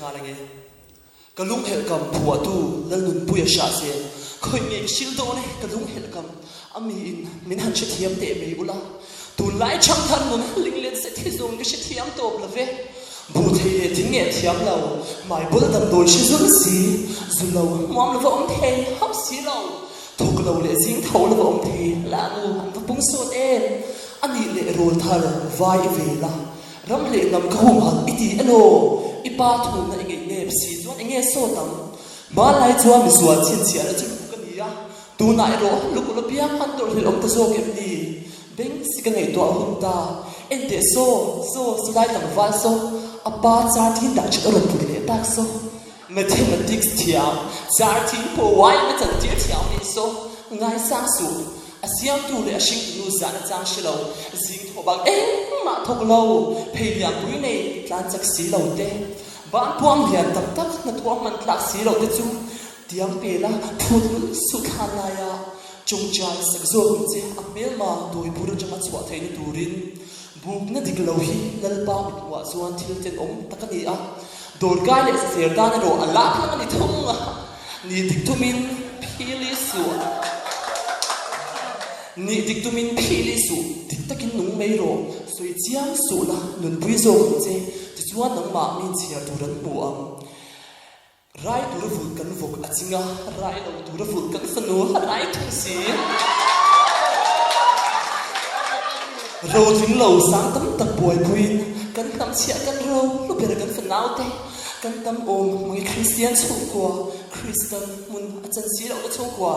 nga la nge kalung hel kam phua tu lal nun puya sha se khoi nge sil do ne kalung hel kam ami in min han che thiam te me ula tu lai chang than nun ling len se thi zong ge che thiam top la ve bu the thing nge thiam lo mai bul dam doi shi zum si zu lo mom lo om the hop si lo thok lo le jing thau lo om the la nu han va pung so en ani le rol thar vai ve la ram le nam ka hu han iti ano ipa thun na nge nep si chuan nge so tam ma lai chuan mi suan chin chia la chu ka ni ya tu nai ro lu ko pia han dor le om ta so ke ni beng si ka ngai to hun ta en te so lai tam va so apa char thin da chu ro pu le tak so mathematics thiam char thin po wai na chan ti thiam ni so ngai sang su asiam tu le ashing nu za na chang shi lo jing tho bang ma thok lo phei liam pui nei tlan chak si lo te ban puam lian tak tak na thuam man tlak si lo te chu tiang pe la phut su khan la ya chung chai sak zo che amel ma doi pura jama chwa thei ni turin buk na dik lo hi lal pa mi wa chuan thil ten om takani a dor kai le ser da na ro ala phang ni thong ni dik tumin phili su ni dik tumin phili su dik takin nung mei ro soi chiang su la nun pui zo che ti chuan nang ma min chia turan pu am rai tur vul kan vok achinga rai lo tur vul kan sanu rai thung si ro thing lo sang tam tak boy puin kan tam chia kan ro lu ber kan fanau te kan tam om mai christian chu kwa christian mun achan si lo chu kwa